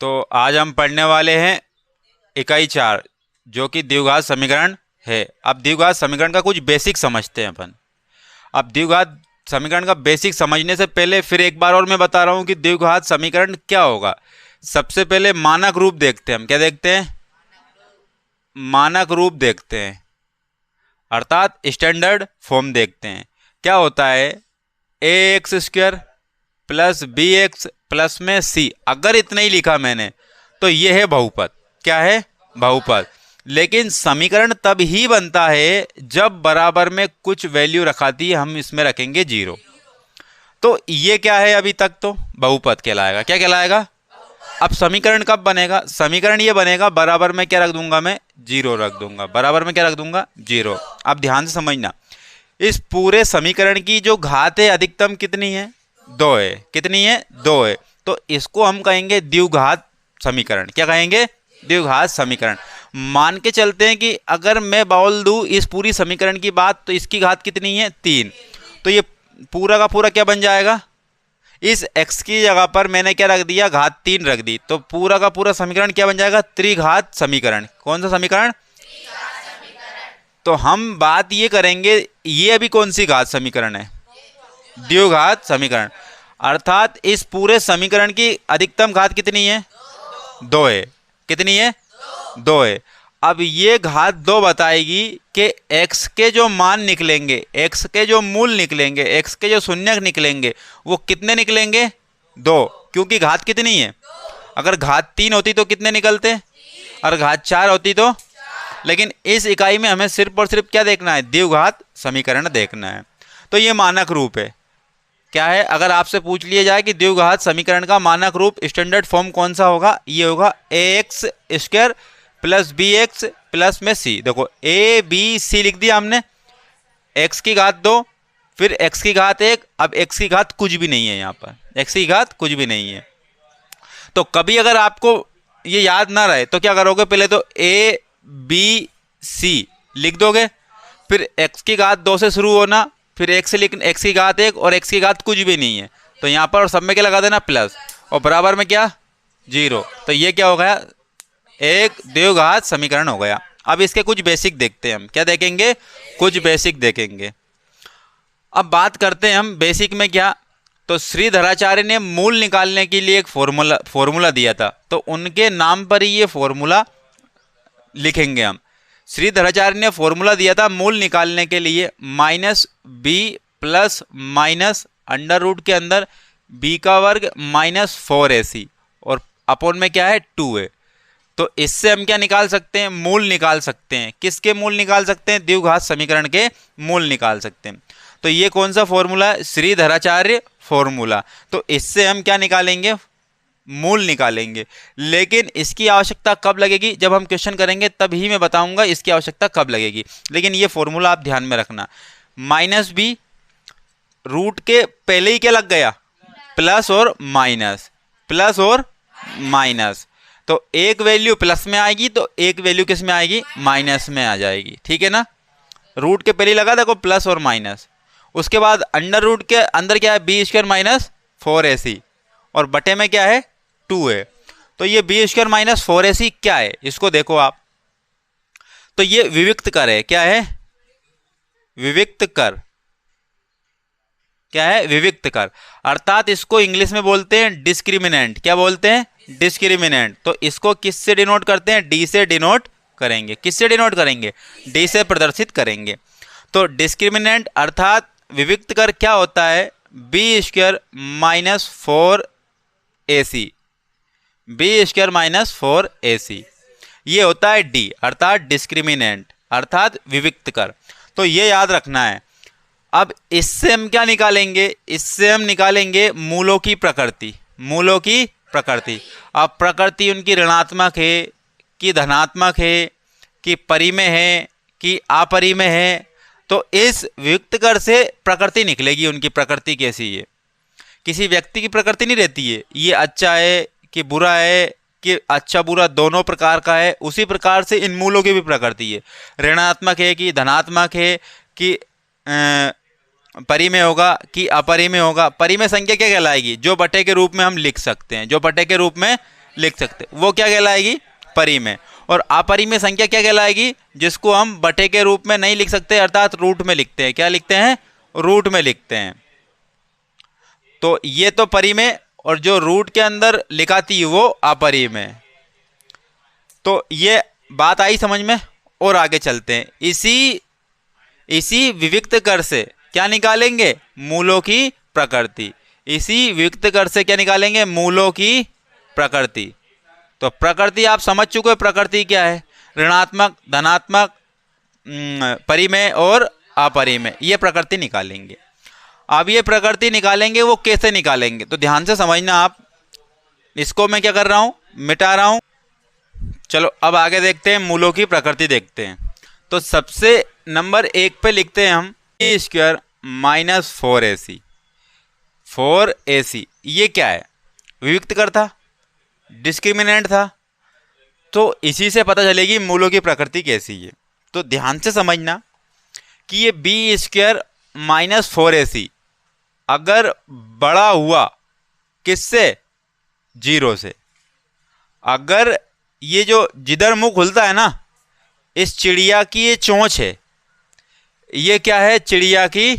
तो आज हम पढ़ने वाले हैं इकाई 4 जो कि द्विघात समीकरण है। अब द्विघात समीकरण का कुछ बेसिक समझते हैं अपन। अब द्विघात समीकरण का बेसिक समझने से पहले फिर एक बार और मैं बता रहा हूँ कि द्विघात समीकरण क्या होगा। सबसे पहले मानक रूप देखते हैं हम। क्या देखते हैं? मानक रूप देखते हैं, अर्थात स्टैंडर्ड फॉर्म देखते हैं। क्या होता है? A X square plus B X plus में सी। अगर इतना ही लिखा मैंने तो ये है बहुपद। क्या है? बहुपद। लेकिन समीकरण तब ही बनता है जब बराबर में कुछ वैल्यू रखाती है, हम इसमें रखेंगे 0। तो ये क्या है? अभी तक तो बहुपद कहलाएगा। क्या कहलाएगा? अब समीकरण कब बनेगा? समीकरण ये बनेगा बराबर में क्या रख दूंगा मैं? 0 रख दूंगा। बराबर में क्या रख दूंगा? 0। अब ध्यान से समझना, इस पूरे समीकरण की जो घात है अधिकतम कितनी है? 2 है। कितनी है? 2 है। तो इसको हम कहेंगे द्विघात समीकरण। क्या कहेंगे? द्विघात समीकरण। मान के चलते हैं कि अगर मैं बोल दूं इस पूरी समीकरण की बात, तो इसकी घात कितनी है? 3। तो ये पूरा का पूरा क्या बन जाएगा? इस x की जगह पर मैंने क्या रख दिया? घात 3 रख दी। तो पूरा का पूरा समीकरण क्या बन जाएगा? त्रिघात समीकरण। कौन सा समीकरण? तो हम बात ये करेंगे, ये अभी कौन सी घात समीकरण है? द्विघात समीकरण। अर्थात इस पूरे समीकरण की अधिकतम घात कितनी है? 2 है। कितनी है? 2 है। अब ये घात 2 बताएगी कि x के जो मान निकलेंगे, x के जो मूल निकलेंगे, x के जो शून्य निकलेंगे, वो कितने निकलेंगे? 2। क्योंकि घात कितनी है? अगर घात 3 होती तो कितने निकलते? और घात 4 होती तो? लेकिन इस इकाई में हमें सिर्फ और सिर्फ क्या देखना है? द्विघात समीकरण देखना है। तो ये मानक रूप है। क्या है? अगर आपसे पूछ लिया जाए कि द्विघात समीकरण का मानक रूप स्टैंडर्ड फॉर्म कौन सा होगा, ये होगा A X square plus B X plus में सी। देखो ए बी सी लिख दिया हमने। एक्स की घात 2, फिर एक्स की घात 1। अब एक्स की घात कुछ भी नहीं है, यहाँ पर एक्स की घात कुछ भी नहीं है। तो कभी अगर आपको ये याद ना रहे तो क्या करोगे? पहले तो ए बी सी लिख दोगे, फिर एक्स की घात 2 से शुरू होना, फिर एक्स एक्स की घात 1 और एक्स की घात कुछ भी नहीं है। तो यहाँ पर सब में क्या लगा देना? प्लस, और बराबर में क्या? 0। तो ये क्या हो गया? एक द्विघात समीकरण हो गया। अब इसके कुछ बेसिक देखते हैं हम। क्या देखेंगे? कुछ बेसिक देखेंगे। अब बात करते हैं हम बेसिक में क्या। तो श्रीधराचार्य ने मूल निकालने के लिए एक फॉर्मूला दिया था, तो उनके नाम पर ही ये फॉर्मूला लिखेंगे हम। श्रीधराचार्य ने फॉर्मूला दिया था मूल निकालने के लिए -b plus minus under root के अंदर b का वर्ग -4ac और अपोन में क्या है? 2 है। तो इससे हम क्या निकाल सकते हैं? मूल निकाल सकते हैं। किसके मूल निकाल सकते हैं? द्विघात समीकरण के मूल निकाल सकते हैं। तो ये कौन सा फॉर्मूला है? श्रीधराचार्य फॉर्मूला। तो इससे हम क्या निकालेंगे? मूल निकालेंगे। लेकिन इसकी आवश्यकता कब लगेगी? जब हम क्वेश्चन करेंगे तब ही मैं बताऊंगा इसकी आवश्यकता कब लगेगी। लेकिन ये फॉर्मूला आप ध्यान में रखना। -b रूट के पहले ही क्या लग गया? प्लस और माइनस, प्लस और माइनस। तो एक वैल्यू प्लस में आएगी तो एक वैल्यू किस में आएगी? माइनस में आ जाएगी। ठीक है ना? रूट के पहले लगा देखो प्लस और माइनस। उसके बाद अंडर रूट के अंदर क्या है? बी स्क्वायर माइनस 4ac और बटे में क्या है? 2 है। तो ये बी स्क्वायर माइनस 4ac क्या है? इसको देखो आप। तो ये विविक्त कर है। क्या है? विविक्त कर। क्या है? विविक्त कर। अर्थात इसको इंग्लिश में बोलते हैं डिस्क्रिमिनेंट। क्या बोलते हैं? डिस्क्रिमिनेंट। तो इसको किस से डिनोट करते हैं? डी से डिनोट करेंगे। किस से डिनोट करेंगे? डी से प्रदर्शित करेंगे। तो डिस्क्रिमिनेंट अर्थात विविक्त कर क्या होता है? B square minus 4ac, B square minus 4ac ये होता है डी, अर्थात डिस्क्रिमिनेंट अर्थात विविक्त कर। तो ये याद रखना है। अब इससे हम क्या निकालेंगे? इससे हम निकालेंगे मूलों की प्रकृति। मूलों की प्रकृति। अब प्रकृति उनकी ऋणात्मक है कि धनात्मक है कि परिमेय है कि अपरिमेय है। तो इस वियुक्त कर से प्रकृति निकलेगी। उनकी प्रकृति कैसी है? किसी व्यक्ति की प्रकृति नहीं रहती है, ये अच्छा है कि बुरा है कि अच्छा बुरा दोनों प्रकार का है। उसी प्रकार से इन मूलों की भी प्रकृति है। ऋणात्मक है कि धनात्मक है कि परिमेय होगा कि अपरिमेय होगा। परिमेय संख्या क्या कहलाएगी? जो बटे के रूप में हम लिख सकते हैं। जो बटे के रूप में लिख सकते, वो क्या कहलाएगी? परिमेय। और अपरिमेय संख्या क्या कहलाएगी? जिसको हम बटे के रूप में नहीं लिख सकते, अर्थात रूट में लिखते हैं। क्या लिखते हैं? रूट में लिखते हैं। तो ये तो परिमेय, और जो रूट के अंदर लिखाती है वो अपरिमेय। तो ये बात आई समझ में। और आगे चलते हैं। इसी विविक्त कर से क्या निकालेंगे? मूलों की प्रकृति। इसी विविक्त कर से क्या निकालेंगे? मूलों की प्रकृति। तो प्रकृति आप समझ चुके हो, प्रकृति क्या है? ऋणात्मक, धनात्मक, परिमेय और अपरिमेय, ये प्रकृति निकालेंगे। अब ये प्रकृति निकालेंगे, वो कैसे निकालेंगे? तो ध्यान से समझना आप। इसको मैं क्या कर रहा हूं? मिटा रहा हूं। चलो अब आगे देखते हैं, मूलों की प्रकृति देखते हैं। तो सबसे नंबर 1 पे लिखते हैं हम ए स्क्वायर माइनस 4ac। 4ac ये क्या है? विविक्त कर था, डिस्क्रिमिनेंट था। तो इसी से पता चलेगी मूलों की प्रकृति कैसी है। तो ध्यान से समझना कि ये बी स्क्वायर माइनस 4ac अगर बड़ा हुआ किससे? 0 से। अगर ये जो जिधर मुंह खुलता है ना, इस चिड़िया की ये चोंच है, ये क्या है? चिड़िया की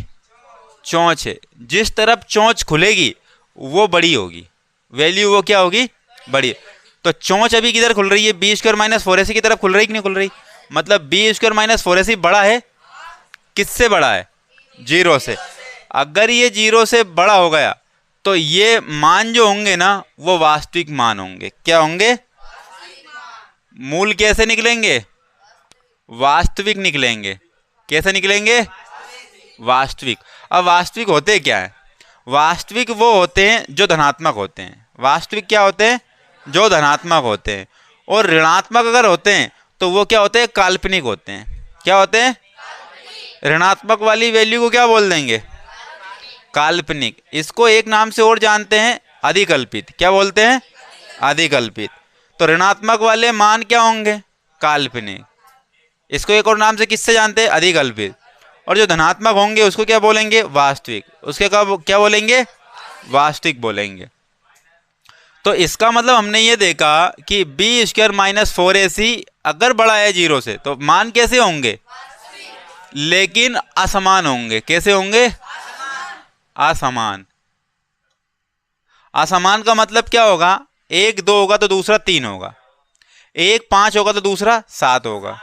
चोंच है। जिस तरफ चोंच खुलेगी वो बड़ी होगी, वैल्यू वो क्या होगी? बड़ी। तो चोंच अभी किधर खुल रही है? बी स्क्वायर माइनस 4ac की तरफ खुल रही कि नहीं खुल रही? मतलब बी स्क्वायर माइनस 4ac बड़ा है, किससे बड़ा है? 0 से। अगर ये 0 से बड़ा हो गया तो ये मान जो होंगे ना, वो वास्तविक मान होंगे। क्या होंगे? मूल कैसे निकलेंगे? वास्तविक निकलेंगे। कैसे निकलेंगे? वास्तविक। अब वास्तविक होते क्या है? वास्तविक वो होते हैं जो धनात्मक होते हैं। वास्तविक क्या होते हैं? जो धनात्मक होते हैं। और ऋणात्मक अगर होते हैं तो वो क्या होते हैं? काल्पनिक होते हैं। क्या होते हैं? ऋणात्मक वाली वैल्यू को क्या बोल देंगे? काल्पनिक। इसको एक नाम से और जानते हैं, अधिकल्पित। क्या बोलते हैं? अधिकल्पित। तो ऋणात्मक वाले मान क्या होंगे? काल्पनिक। इसको एक और नाम से किससे जानते हैं? अधिकल्पित। और जो धनात्मक होंगे उसको क्या बोलेंगे? वास्तविक। उसके क्या बोलेंगे? वास्तविक बोलेंगे। तो इसका मतलब हमने ये देखा कि बी स्क्वायर माइनस 4ac अगर बड़ा है 0 से तो मान कैसे होंगे? लेकिन असमान होंगे। कैसे होंगे? असमान। असमान का मतलब क्या होगा? 1 2 होगा तो दूसरा 3 होगा, 1 5 होगा तो दूसरा 7 होगा।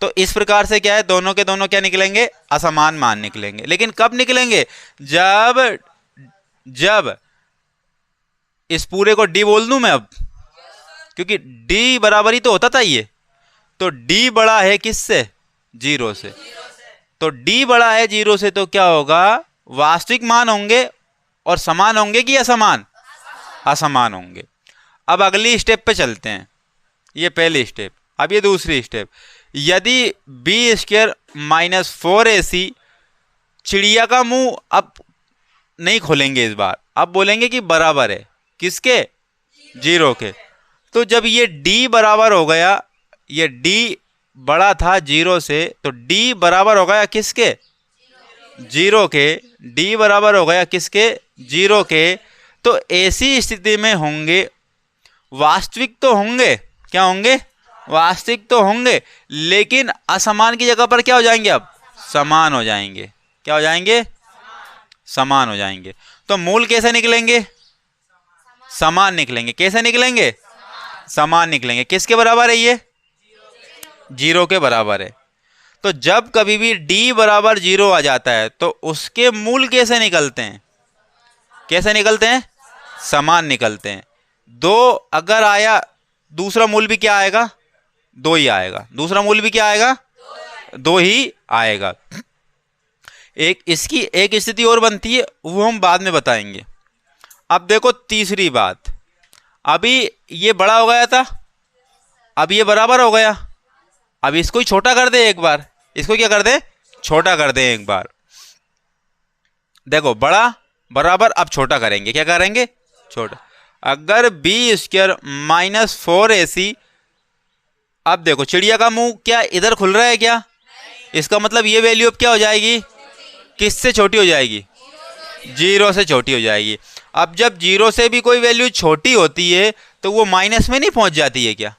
तो इस प्रकार से क्या है? दोनों के दोनों क्या निकलेंगे? असमान मान निकलेंगे। लेकिन कब निकलेंगे? जब इस पूरे को डी बोल दूं मैं अब, क्योंकि डी बराबर ही तो होता था ये। तो डी बड़ा है किससे? 0 से। तो डी बड़ा है 0 से तो क्या होगा? वास्तविक मान होंगे। और समान होंगे कि असमान? असमान होंगे। अब अगली स्टेप पे चलते हैं। ये पहली स्टेप। अब ये दूसरी स्टेप। यदि बी स्क्वायर माइनस 4ac, चिड़िया का मुंह अब नहीं खोलेंगे इस बार, अब बोलेंगे कि बराबर है किसके? 0 के। तो जब ये d बराबर हो गया, ये d बड़ा था 0 से, तो d बराबर हो गया किसके? 0 के। d बराबर हो गया किसके? 0 के। तो ऐसी स्थिति में होंगे, वास्तविक तो होंगे। क्या होंगे? वास्तविक तो होंगे, लेकिन असमान की जगह पर क्या हो जाएंगे? अब समान हो जाएंगे। क्या हो जाएंगे? समान हो जाएंगे। तो मूल कैसे निकलेंगे? समान निकलेंगे। कैसे निकलेंगे? समान निकलेंगे। किसके बराबर है ये? 0 के बराबर है। तो जब कभी भी d बराबर 0 आ जाता है तो उसके मूल कैसे निकलते हैं? कैसे निकलते हैं? समान निकलते हैं। 2 अगर आया, दूसरा मूल भी क्या आएगा? 2 ही आएगा। दूसरा मूल भी क्या आएगा? 2 ही आएगा। इसकी एक स्थिति और बनती है, वो हम बाद में बताएंगे। अब देखो तीसरी बात। अभी ये बड़ा हो गया था, अब ये बराबर हो गया। अब इसको ही छोटा कर दे एक बार। इसको क्या कर दे? छोटा कर दे एक बार। देखो बड़ा बराबर, अब छोटा करेंगे। क्या करेंगे? छोटा। अगर बी स्क्वायर माइनस 4ac, अब देखो चिड़िया का मुंह क्या इधर खुल रहा है क्या? इसका मतलब ये वैल्यू अब क्या हो जाएगी? किससे छोटी हो जाएगी? 0 से छोटी हो जाएगी। अब जब 0 से भी कोई वैल्यू छोटी होती है तो वो माइनस में नहीं पहुंच जाती है क्या?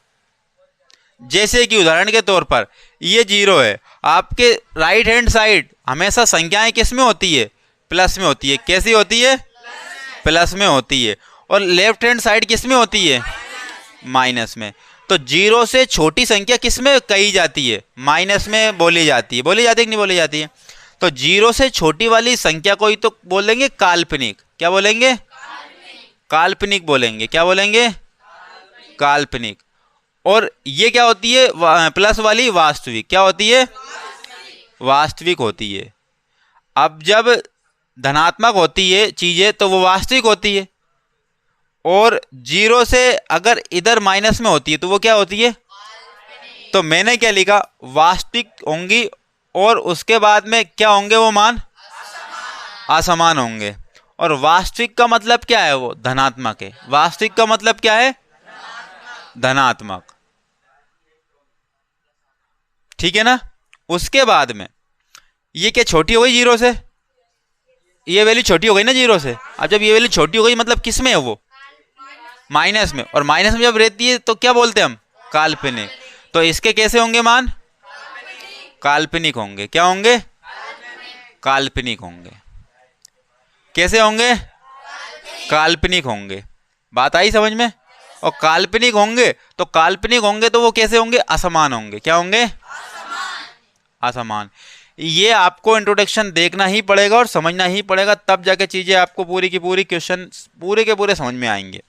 जैसे कि उदाहरण के तौर पर ये 0 है, आपके राइट हैंड साइड हमेशा संख्याएं किस में होती है? प्लस में होती है। कैसी होती है? प्लस में होती है। और लेफ्ट हैंड साइड किस में होती है? माइनस में। तो 0 से छोटी संख्या किस में कही जाती है? माइनस में बोली जाती है। बोली जाती है कि नहीं बोली जाती है? तो 0 से छोटी वाली संख्या को ही तो बोलेंगे काल्पनिक। क्या बोलेंगे? काल्पनिक बोलेंगे। क्या बोलेंगे? काल्पनिक। और ये क्या होती है? प्लस वाली वास्तविक। क्या होती है? वास्तविक होती है। अब जब धनात्मक होती है चीजें तो वो वास्तविक होती है, और 0 से अगर इधर माइनस में होती है तो वो क्या होती है? तो मैंने क्या लिखा? वास्तविक होंगी, और उसके बाद में क्या होंगे वो मान? असमान होंगे। और वास्तविक का मतलब क्या है? वो धनात्मक है। वास्तविक का मतलब क्या है? धनात्मक। ठीक है ना? उसके बाद में ये क्या छोटी हो गई 0 से? ये वैल्यू छोटी हो गई ना 0 से। अब जब ये वैल्यू छोटी हो गई मतलब किस में है वो? माइनस में। और माइनस में जब रहती है तो क्या बोलते हैं हम? काल्पनिक। तो इसके कैसे होंगे मान? काल्पनिक होंगे। क्या होंगे? काल्पनिक होंगे। कैसे होंगे? काल्पनिक होंगे। बात आई समझ में? और काल्पनिक होंगे तो वो कैसे होंगे? असमान होंगे। क्या होंगे? असमान। ये आपको इंट्रोडक्शन देखना ही पड़ेगा और समझना ही पड़ेगा, तब जाके चीज़ें आपको पूरी की पूरी क्वेश्चन पूरे के पूरे समझ में आएंगे।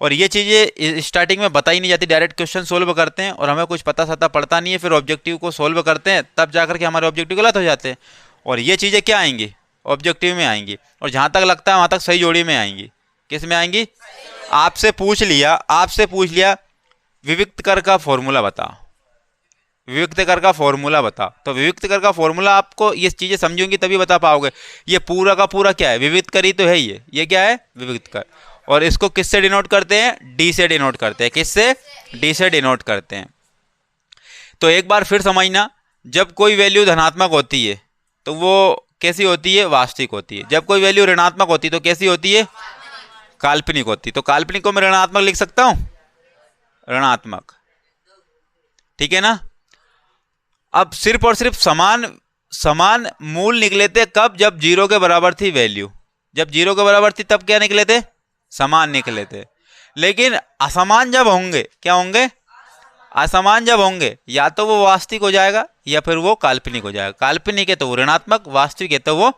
और ये चीज़ें स्टार्टिंग में बताई नहीं जाती, डायरेक्ट क्वेश्चन सोल्व करते हैं और हमें कुछ पता सता पड़ता नहीं है, फिर ऑब्जेक्टिव को सोल्व करते हैं, तब जाकर के हमारे ऑब्जेक्टिव गलत हो जाते हैं। और ये चीज़ें क्या आएंगी? ऑब्जेक्टिव में आएंगी। और जहाँ तक लगता है वहाँ तक सही जोड़ी में आएंगी। किस में आएंगी? आपसे पूछ लिया विविक्त कर का फॉर्मूला बता, विविक्त कर का फॉर्मूला बता। तो विविक्त कर का फॉर्मूला आपको ये चीज़ें समझेंगी तभी बता पाओगे। ये पूरा का पूरा क्या है? विविक्त कर ही तो है। ये क्या है? विविक्त कर। और इसको किससे डिनोट करते हैं? डी से डिनोट करते हैं। किससे? डी से डिनोट करते हैं। तो एक बार फिर समझना, जब कोई वैल्यू धनात्मक होती है तो वो कैसी होती है? वास्तविक होती है। जब कोई वैल्यू ऋणात्मक होती है तो कैसी होती है? काल्पनिक होती है। तो काल्पनिक को मैं ऋणात्मक लिख सकता हूं, ऋणात्मक। ठीक है ना? अब सिर्फ और सिर्फ समान मूल निकले थे कब? जब 0 के बराबर थी वैल्यू। जब 0 के बराबर थी तब क्या निकले थे? समान निकले थे। लेकिन असमान जब होंगे, क्या होंगे? असमान जब होंगे या तो वो वास्तविक हो जाएगा या फिर वो काल्पनिक हो जाएगा। काल्पनिक है तो वो ऋणात्मक, वास्तविक है तो वो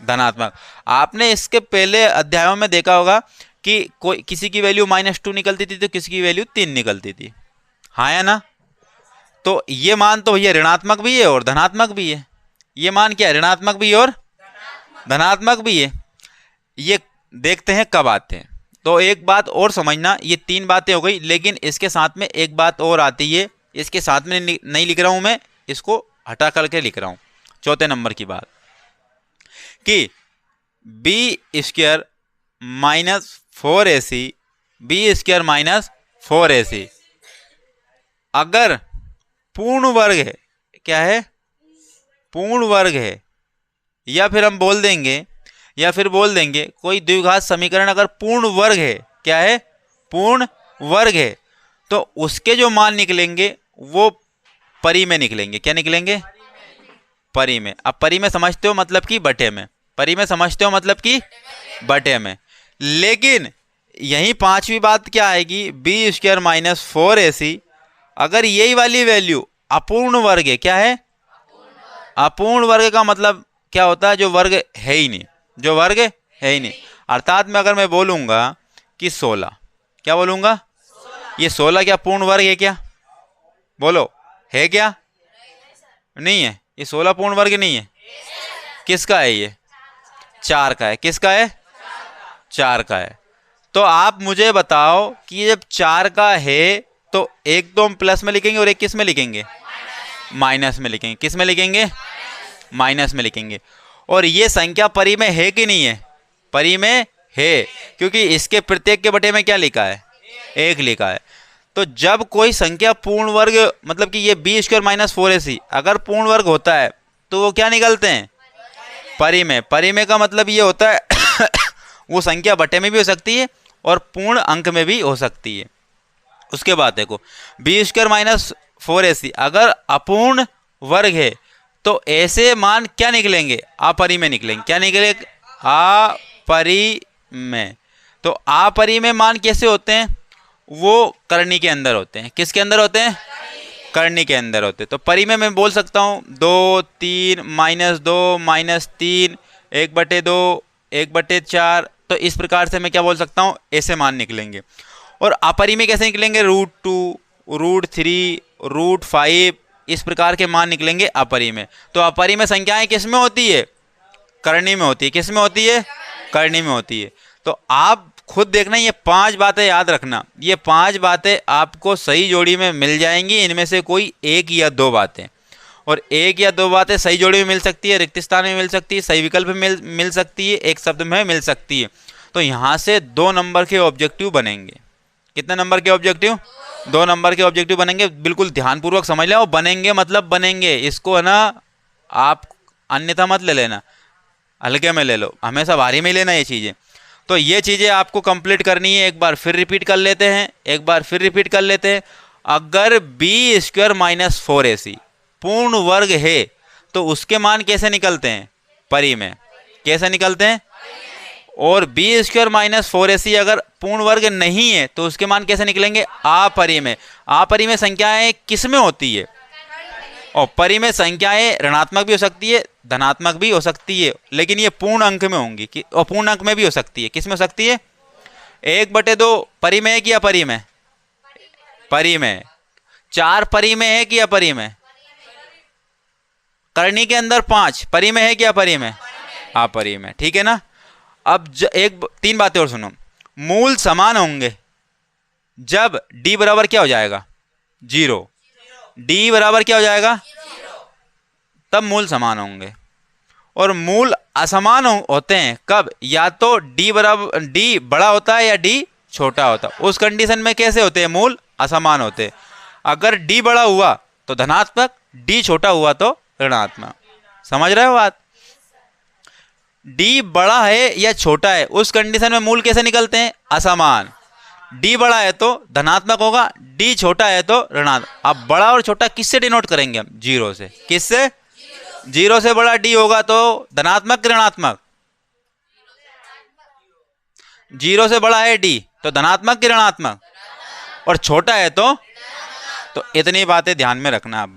धनात्मक। आपने इसके पहले अध्यायों में देखा होगा कि कोई किसी की वैल्यू -2 निकलती थी तो किसी की वैल्यू 3 निकलती थी। हाँ या ना? तो ये मान तो भैया ऋणात्मक भी है और धनात्मक भी है। ये मान क्या है? ऋणात्मक भी है और धनात्मक भी है। ये देखते हैं कब आते हैं। तो एक बात और समझना, ये 3 बातें हो गई, लेकिन इसके साथ में एक बात और आती है। इसके साथ में नहीं लिख रहा हूं मैं, इसको हटा करके लिख रहा हूं। चौथे नंबर की बात कि b² -4ac b² -4ac अगर पूर्ण वर्ग है, क्या है? पूर्ण वर्ग है। या फिर हम बोल देंगे कोई द्विघात समीकरण अगर पूर्ण वर्ग है, क्या है? पूर्ण वर्ग है, तो उसके जो मान निकलेंगे वो परी में निकलेंगे। क्या निकलेंगे? परी में। अब परी में समझते हो मतलब कि बटे में। परी में समझते हो मतलब कि बटे में। लेकिन यही 5वीं बात क्या आएगी? b² -4ac अगर यही वाली वैल्यू अपूर्ण वर्ग है, क्या है? अपूर्ण वर्ग का मतलब क्या होता है? जो वर्ग है ही नहीं, जो वर्ग है ही नहीं। अर्थात में अगर मैं बोलूंगा कि 16, क्या बोलूंगा? ये 16 क्या पूर्ण वर्ग है? क्या बोलो, है क्या? नहीं है। ये 16 पूर्ण वर्ग नहीं है। किसका है? ये 4 का है। किसका है? 4 का है। तो आप मुझे बताओ कि जब 4 का है तो एक तो हम प्लस में लिखेंगे और एक किस में लिखेंगे? माइनस में लिखेंगे। किस में लिखेंगे? माइनस में लिखेंगे। और ये संख्या परी में है कि नहीं है? परी में है, क्योंकि इसके प्रत्येक के बटे में क्या लिखा है? 1 लिखा है। तो जब कोई संख्या पूर्ण वर्ग, मतलब कि ये b² -4ac अगर पूर्ण वर्ग होता है तो वो क्या निकलते हैं? परी में। परी में का मतलब ये होता है वो संख्या बटे में भी हो सकती है और पूर्ण अंक में भी हो सकती है। उसके बाद देखो b² माइनस 4ac अगर अपूर्ण वर्ग है तो ऐसे मान क्या निकलेंगे, अपरिमेय निकलेंगे। क्या निकलेंगे, अपरिमेय। तो अपरिमेय मान कैसे होते हैं, वो करनी के अंदर होते हैं। किसके अंदर होते हैं, करनी के अंदर होते हैं। तो परिमेय मैं बोल सकता हूँ 2, 3, -2, -3, 1/2, 1/4। तो इस प्रकार से मैं क्या बोल सकता हूँ, ऐसे मान निकलेंगे। और अपरिमेय कैसे निकलेंगे, √2, √3, √5, इस प्रकार के मान निकलेंगे अपरिमेय। तो अपरिमेय संख्याएं किस में होती है, करनी में होती है। किस में होती है, करनी में होती है। तो आप खुद देखना, ये 5 बातें याद रखना। ये 5 बातें आपको सही जोड़ी में मिल जाएंगी, इनमें से कोई 1 या 2 बातें। और 1 या 2 बातें सही जोड़ी में मिल सकती है, रिक्त स्थान में मिल सकती है, सही विकल्प में मिल सकती है, एक शब्द में मिल सकती है। तो यहाँ से 2 नंबर के ऑब्जेक्टिव बनेंगे। कितने नंबर के ऑब्जेक्टिव, 2 नंबर के ऑब्जेक्टिव बनेंगे। बिल्कुल ध्यानपूर्वक समझ लें, बनेंगे मतलब बनेंगे, इसको है ना आप अन्यथा मत ले लेना, हल्के में ले लो, हमेशा भारी में लेना ये चीज़ें। तो ये चीज़ें आपको कंप्लीट करनी है। एक बार फिर रिपीट कर लेते हैं, अगर b² माइनस 4ac पूर्ण वर्ग है तो उसके मान कैसे निकलते हैं, परिमेय। कैसे निकलते हैं, और b² माइनस 4ac अगर पूर्ण वर्ग नहीं है तो उसके मान कैसे निकलेंगे, अपरिमेय। अपरिमेय संख्याएं किस में होती है, और परिमेय संख्याएं ऋणात्मक भी हो सकती है, धनात्मक भी हो सकती है, लेकिन ये पूर्ण अंक में होंगी और पूर्ण अंक में भी हो सकती है। किस में हो सकती है, 1/2 परिमेय है कि अपरिमेय, परिमेय। 4 परिमेय है कि अपरिमेय, करनी के अंदर 5 परिमेय है कि अपरिमेय, अपरिमेय। ठीक है ना। अब 3 बातें और सुनो। मूल समान होंगे जब d बराबर क्या हो जाएगा, 0। d बराबर क्या हो जाएगा, तब मूल समान होंगे। और मूल असमान होते हैं कब, या तो d बड़ा होता है या d छोटा होता है। उस कंडीशन में कैसे होते हैं, मूल असमान होते हैं। अगर d बड़ा हुआ तो धनात्मक, d छोटा हुआ तो ऋणात्मक। समझ रहे हो बात, d बड़ा है या छोटा है उस कंडीशन में मूल कैसे निकलते हैं, असमान। d बड़ा है तो धनात्मक होगा, d छोटा है तो ऋणात्मक। अब बड़ा और छोटा किससे डिनोट करेंगे हम, 0 से। किससे, 0 से बड़ा d होगा तो धनात्मक ऋणात्मक, 0 से बड़ा है d तो धनात्मक ऋणात्मक, और छोटा है तो इतनी बातें ध्यान में रखना आप।